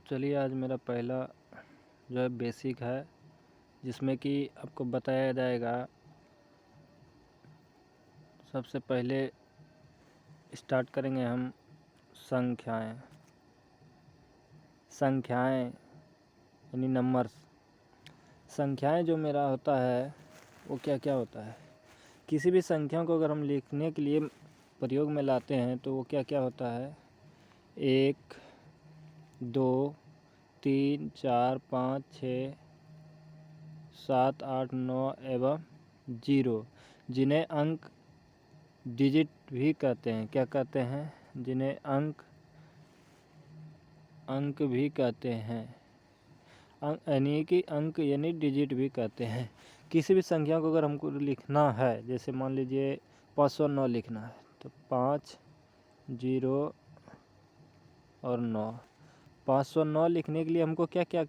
चलिए आज मेरा पहला जो है बेसिक है, जिसमें कि आपको बताया जाएगा। सबसे पहले स्टार्ट करेंगे हम संख्याएं यानी नंबर्स। संख्याएं जो मेरा होता है वो क्या क्या होता है। किसी भी संख्या को अगर हम लिखने के लिए प्रयोग में लाते हैं तो वो क्या क्या होता है। 1 2 3 4 5 6 7 8 9 एवं 0, जिन्हें अंक डिजिट भी कहते हैं। क्या कहते हैं? जिन्हें अंक भी कहते हैं। यानी कि अंक यानी डिजिट भी कहते हैं। किसी भी संख्या को अगर हमको लिखना है, जैसे मान लीजिए 509 लिखना है, तो 5 0 और 9। 509 लिखने के लिए हमको क्या क्या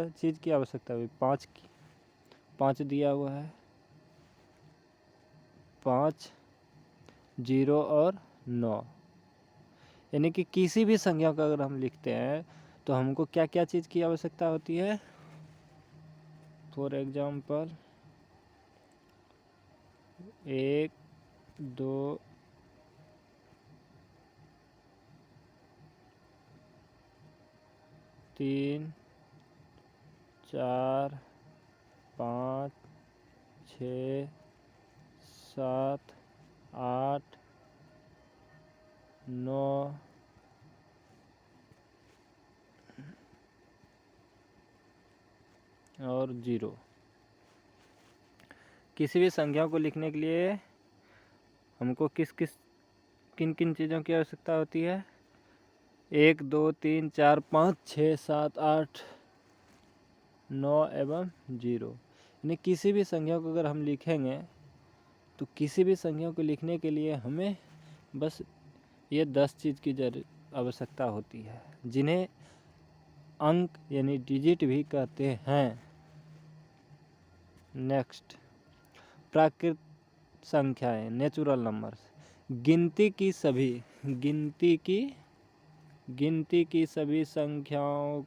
चीज़ की आवश्यकता है? 5 दिया हुआ है, 5 0 और 9। यानी कि किसी भी संख्या को अगर हम लिखते हैं तो हमको क्या क्या चीज़ की आवश्यकता होती है। फॉर एग्जाम्पल 1 2 3 4 5 6 7 8 9 और 0। किसी भी संख्या को लिखने के लिए हमको किन किन चीज़ों की आवश्यकता होती है? 1 2 3 4 5 6 7 8 9 एवं 0। यानी किसी भी संख्या को अगर हम लिखेंगे तो किसी भी संख्या को लिखने के लिए हमें बस ये 10 चीज़ की आवश्यकता होती है, जिन्हें अंक यानी डिजिट भी कहते हैं। नेक्स्ट, प्राकृत संख्याएं, नेचुरल नंबर्स। गिनती की सभी संख्याओं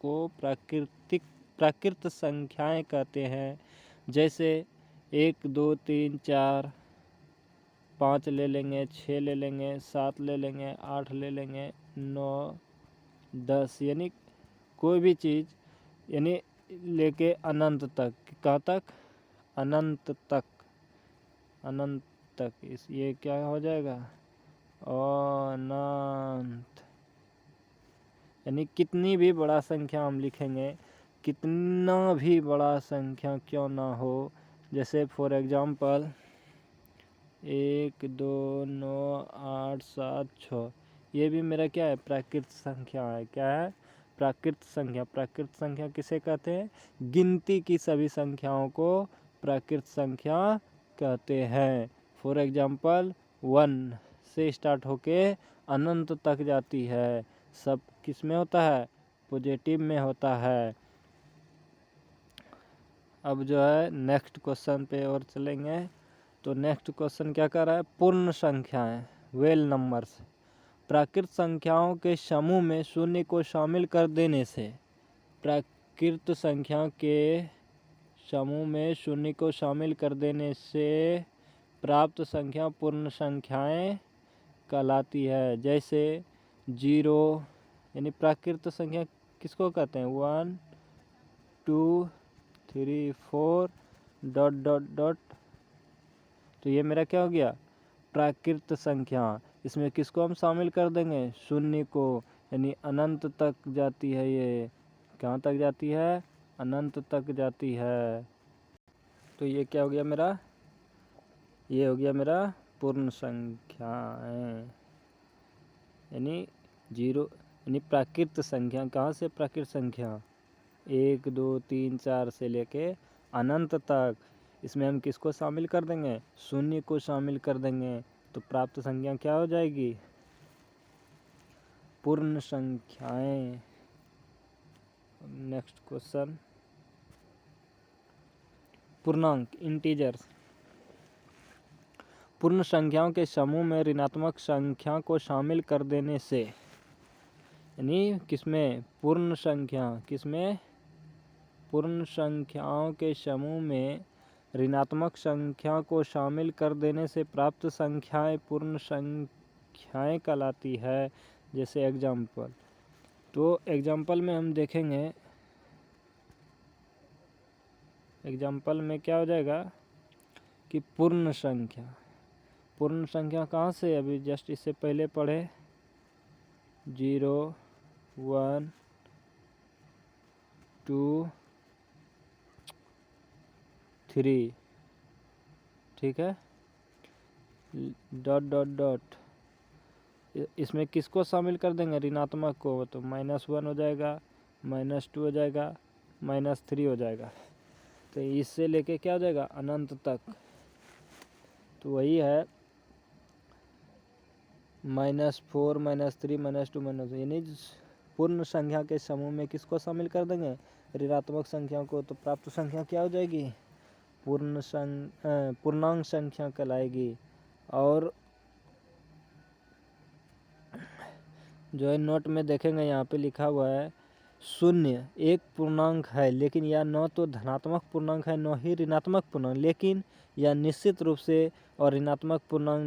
को प्राकृत संख्याएं कहते हैं। जैसे 1 2 3 4 5 ले लेंगे, 6 ले लेंगे, 7 ले लेंगे, 8 ले लेंगे, 9 10। यानी कोई भी चीज़ यानी लेके अनंत तक। कहाँ तक? अनंत तक ये क्या हो जाएगा? अनंत। यानी कितनी भी बड़ा संख्या हम लिखेंगे, कितना भी बड़ा संख्या क्यों ना हो, जैसे फॉर एग्जाम्पल 1 2 9 8 7 6, ये भी मेरा क्या है? प्राकृत संख्या है। क्या है? प्राकृत संख्या। प्राकृत संख्या किसे कहते हैं? गिनती की सभी संख्याओं को प्राकृत संख्या कहते हैं। फॉर एग्जाम्पल 1 से स्टार्ट होके अनंत तक जाती है। सब किस में होता है? पॉजिटिव में होता है। अब जो है नेक्स्ट क्वेश्चन पे और चलेंगे। तो नेक्स्ट क्वेश्चन क्या कर रहा है? पूर्ण संख्याएं, वेल नंबर्स। प्राकृत संख्याओं के समूह में शून्य को शामिल कर देने से, प्राकृत संख्या के समूह में शून्य को शामिल कर देने से प्राप्त संख्या पूर्ण संख्याएं कहलाती है। जैसे 0 यानी प्राकृत संख्या किसको कहते हैं? 1 2 3 4 ... तो ये मेरा क्या हो गया? प्राकृत संख्या। इसमें किसको हम शामिल कर देंगे? शून्य को। यानी अनंत तक जाती है। ये कहाँ तक जाती है? अनंत तक जाती है। तो ये क्या हो गया मेरा? ये हो गया मेरा पूर्ण संख्याएं, यानी 0 यानी प्राकृत संख्या। कहाँ से प्राकृत संख्या? 1 2 3 4 से लेके अनंत तक। इसमें हम किसको शामिल कर देंगे? शून्य को शामिल कर देंगे। तो प्राप्त संख्या क्या हो जाएगी? पूर्ण संख्याएं। नेक्स्ट क्वेश्चन, पूर्णांक, इंटीजर्स। पूर्ण संख्याओं के समूह में ऋणात्मक संख्या को शामिल कर देने से यानी किसमें, पूर्ण संख्या, किसमें, पूर्ण संख्याओं के समूह में ऋणात्मक संख्या को शामिल कर देने से प्राप्त संख्याएं पूर्ण संख्याएं कहलाती है। जैसे एग्जाम्पल, तो एग्जाम्पल में हम देखेंगे, एग्जाम्पल में क्या हो जाएगा कि पूर्ण संख्या, पूर्ण संख्या कहाँ से, अभी जस्ट इससे पहले पढ़े 0 1 2 3, ठीक है, डॉट डॉट डॉट, इसमें किसको शामिल कर देंगे, ऋणात्मक को, तो -1 हो जाएगा, -2 हो जाएगा, -3 हो जाएगा। तो इससे लेके क्या हो जाएगा, अनंत तक। तो वही है -4 -3 -2 -2, यानी पूर्ण संख्या के समूह में किसको शामिल कर देंगे, ऋणात्मक संख्या को, तो प्राप्त संख्या क्या हो जाएगी, पूर्णांक संख्या कहलाएगी। और जो है नोट में देखेंगे, यहाँ पे लिखा हुआ है 0 एक पूर्णांक है, लेकिन यह न तो धनात्मक पूर्णांक है न ही ऋणात्मक पूर्णांक, लेकिन यह निश्चित रूप से और ऋणात्मक पूर्णांक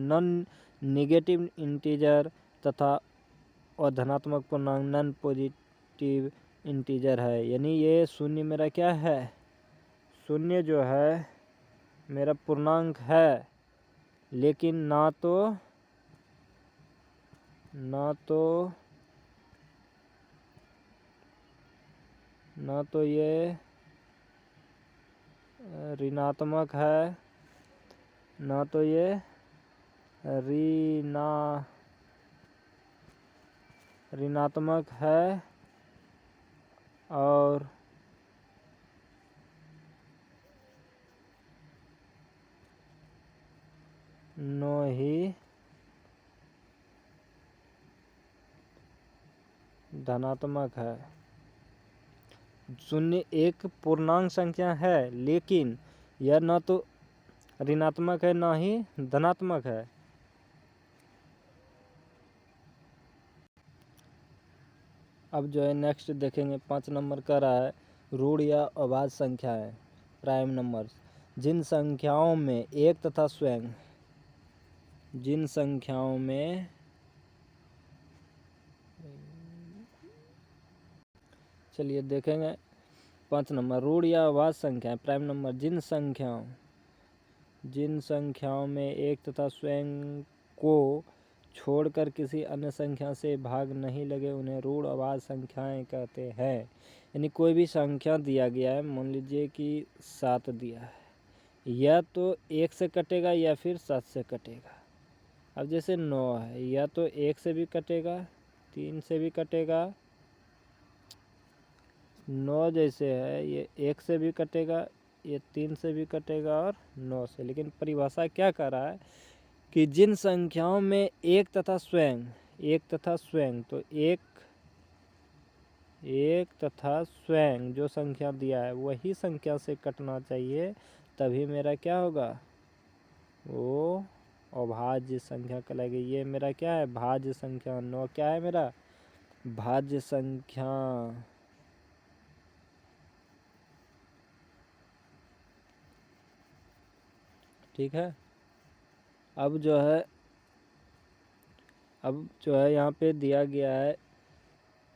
नॉन निगेटिव इंटीजर तथा और धनात्मक पूर्णांक नॉन पॉजिटिव इंटीजर है। यानी ये 0 मेरा क्या है, 0 जो है मेरा पूर्णांक है, लेकिन ना तो ये ऋणात्मक है, ना तो ये ऋणात्मक है, और न ही धनात्मक है। 0 एक पूर्णांक संख्या है, लेकिन यह न तो ऋणात्मक है ना ही धनात्मक है। अब जो है नेक्स्ट देखेंगे, 5 नंबर का रहा है ऋण या अभाज्य संख्याएं, प्राइम नंबर्स, जिन संख्याओं में एक तथा स्वयं, जिन संख्याओं में चलिए देखेंगे 5 नंबर, ऋण या अभाज्य संख्याएं, प्राइम नंबर, जिन संख्याओं में एक तथा स्वयं को छोड़कर किसी अन्य संख्या से भाग नहीं लगे उन्हें ऋण अभाज्य संख्याएं कहते हैं। यानी कोई भी संख्या दिया गया है, मान लीजिए कि 7 दिया है, या तो 1 से कटेगा या फिर 7 से कटेगा। अब जैसे 9 है, या तो 1 से भी कटेगा, 3 से भी कटेगा, 9 जैसे है ये 1 से भी कटेगा, ये 3 से भी कटेगा और 9 से। लेकिन परिभाषा क्या कर रहा है कि जिन संख्याओं में एक तथा स्वयं, तो एक तथा स्वयं जो संख्या दिया है वही संख्या से कटना चाहिए, तभी मेरा क्या होगा, वो अभाज्य संख्या कहलाएगी। ये मेरा क्या है, भाज्य संख्या। 9 क्या है मेरा, भाज्य संख्या। ठीक है। अब जो है यहाँ पे दिया गया है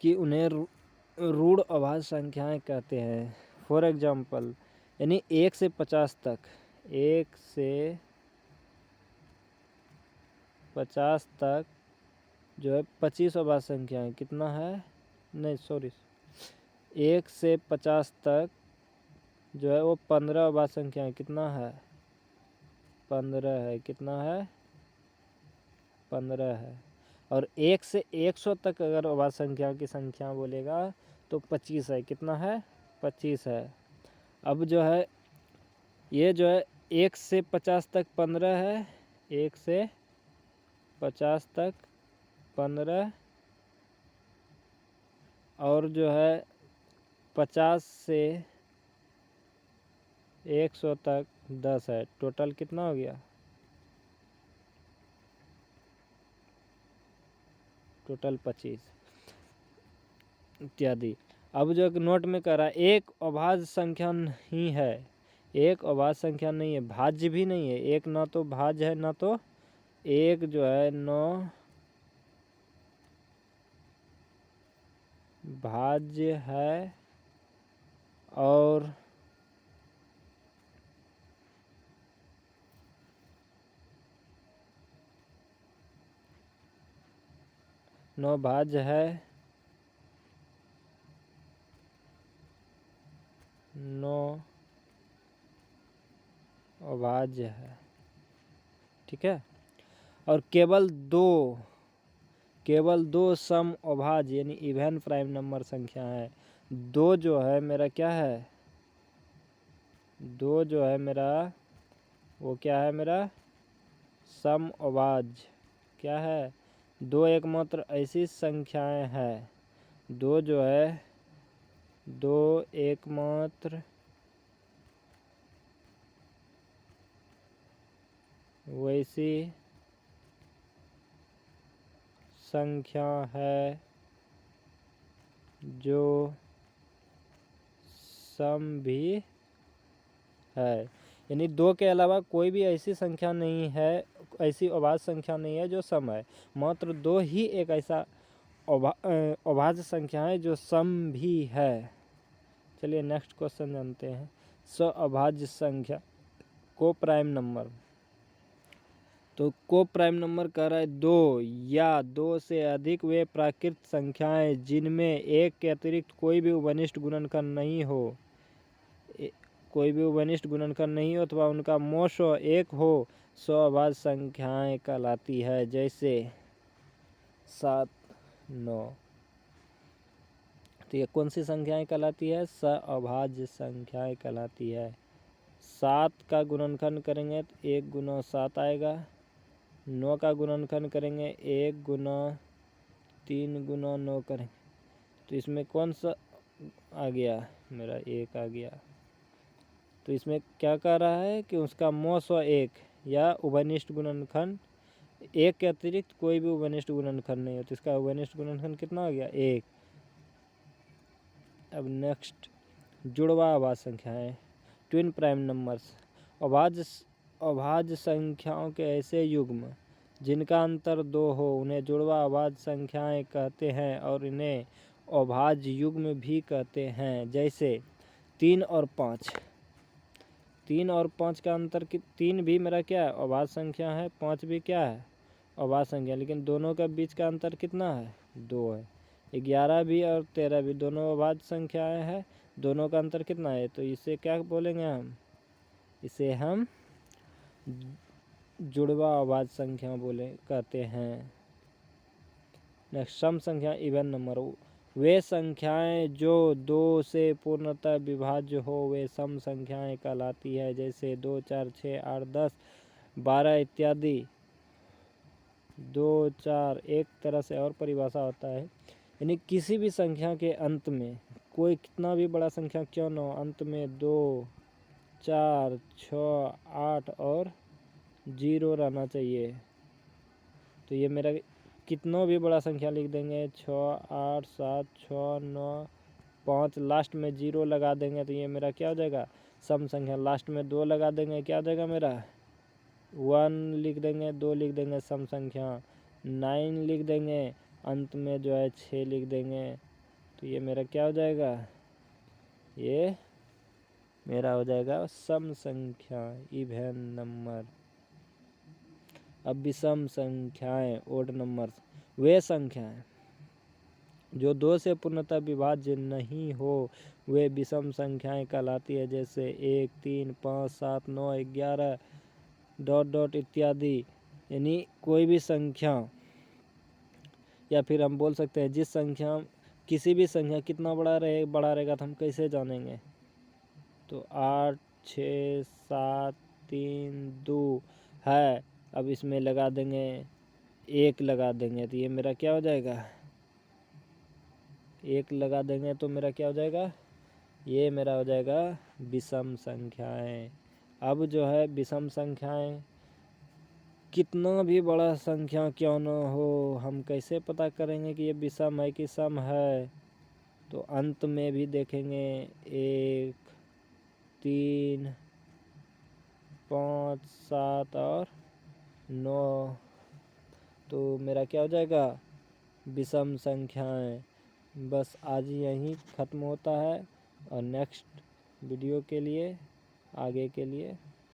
कि उन्हें ऋण अभाज्य संख्याएं कहते हैं। फॉर एग्जाम्पल, यानी 1 से 50 तक, 1 से 50 तक जो है 25 अभाज्य संख्याएं, कितना है, नहीं सॉरी, 1 से 50 तक जो है वो 15 अभाज्य संख्याएं, कितना है, 15 है, कितना है, 15 है। और 1 से 100 तक अगर अभाज्य संख्या की संख्या बोलेगा तो 25 है, कितना है, 25 है। अब जो है ये जो है 1 से 50 तक 15 है, 1 से 50 तक 15, और जो है 50 से 100 तक 10 है। टोटल कितना हो गया, टोटल 25 इत्यादि। अब जो नोट में कह रहा है एक अभाज्य संख्या नहीं है, एक अभाज्य संख्या नहीं है, भाज्य भी नहीं है। एक ना तो भाज्य है ना तो एक जो है न भाज्य है और न भाज्य है न अभाज्य है। ठीक है। और केवल दो सम अभाज्य यानी इवन प्राइम नंबर संख्या है। दो जो है मेरा क्या है, दो जो है मेरा वो क्या है, मेरा सम अभाज्य क्या है, दो एकमात्र ऐसी संख्याएं हैं, दो जो है दो एकमात्र वैसी संख्या है जो सम भी है। यानी दो के अलावा कोई भी ऐसी संख्या नहीं है, ऐसी अभाज्य संख्या नहीं है जो सम है। मात्र दो ही एक ऐसा अभाज्य संख्या है जो सम भी है। चलिए नेक्स्ट क्वेश्चन जानते हैं। अभाज्य संख्या को प्राइम नंबर, तो को प्राइम नंबर कह रहा है दो या दो से अधिक वे प्राकृत संख्याएं जिनमें एक के अतिरिक्त कोई भी उभयनिष्ठ गुणनखंड नहीं हो, कोई भी उभयनिष्ठ गुणनखंड नहीं हो अथवा उनका मोश एक हो, अभाज्य संख्याएं कहलाती है। जैसे 7, 9। तो ये कौन सी संख्याएं कहलाती है, अभाज्य संख्याएं कहलाती है। 7 का गुणनखंड करेंगे तो 1 गुना 7 आएगा। 9 का गुणनखंड करेंगे 1 गुना 3 गुना 9 करेंगे तो इसमें कौन सा आ गया, मेरा 1 आ गया। तो इसमें क्या कह रहा है कि उसका मोश एक या उभयनिष्ठ गुणनखंड, एक के अतिरिक्त कोई भी उभयनिष्ठ गुणनखंड नहीं हो, तो इसका उभयनिष्ठ गुणनखंड कितना हो गया, 1। अब नेक्स्ट जुड़वा अभाज्य संख्याएं, ट्विन प्राइम नंबर्स। अभाज्य संख्याओं के ऐसे युग्म जिनका अंतर 2 हो उन्हें जुड़वा अभाज्य संख्याएं कहते हैं और इन्हें अभाज्य युग्म भी कहते हैं। जैसे 3 और 5। 3 और 5 का अंतर 3 भी मेरा क्या है, अभाज्य संख्या है, 5 भी क्या है, अभाज्य संख्या, लेकिन दोनों का बीच का अंतर कितना है, 2 है। 11 भी और 13 भी दोनों अभाज्य संख्याएं हैं, दोनों का अंतर कितना है, तो इसे क्या बोलेंगे हम, इसे हम जुड़वा अभाज्य संख्या कहते हैं। नेक्स्ट सम संख्या इवन नंबर, वे संख्याएं जो 2 से पूर्णतः विभाज्य हो वे सम संख्याएं कहलाती है। जैसे 2, 4, 6, 8, 10, 12 इत्यादि। 2, 4 एक तरह से और परिभाषा होता है, यानी किसी भी संख्या के अंत में कोई कितना भी बड़ा संख्या क्यों न हो, अंत में 2, 4, 6, 8 और 0 रहना चाहिए। तो ये मेरा कितना भी बड़ा संख्या लिख देंगे, 6, 8, 7, 6, 9, 5, लास्ट में 0 लगा देंगे तो ये मेरा क्या हो जाएगा, सम संख्या। लास्ट में 2 लगा देंगे, क्या हो जाएगा मेरा, 1 लिख देंगे, 2 लिख देंगे, सम संख्या। 9 लिख देंगे, अंत में जो है 6 लिख देंगे, तो ये मेरा क्या हो जाएगा, ये मेरा हो जाएगा सम संख्या इवन नंबर। अब विषम संख्याएं ओड नंबर्स, वे संख्याएं जो 2 से पूर्णतः विभाज्य नहीं हो वे विषम संख्याएं कहलाती है। जैसे 1, 3, 5, 7, 9, 11 ... इत्यादि। यानी कोई भी संख्या, या फिर हम बोल सकते हैं जिस संख्या, किसी भी संख्या कितना बड़ा रहेगा तो हम कैसे जानेंगे, तो 8, 6, 7, 3, 2 है। अब इसमें लगा देंगे 1 लगा देंगे तो ये मेरा क्या हो जाएगा, 1 लगा देंगे तो मेरा क्या हो जाएगा, ये मेरा हो जाएगा विषम संख्याएं। अब जो है विषम संख्याएं कितना भी बड़ा संख्या क्यों न हो, हम कैसे पता करेंगे कि ये विषम है कि सम है? तो अंत में भी देखेंगे 1, 3, 5, 7 और 9, तो मेरा क्या हो जाएगा? विषम संख्याएं। बस आज यहीं ख़त्म होता है और नेक्स्ट वीडियो के लिए आगे के लिए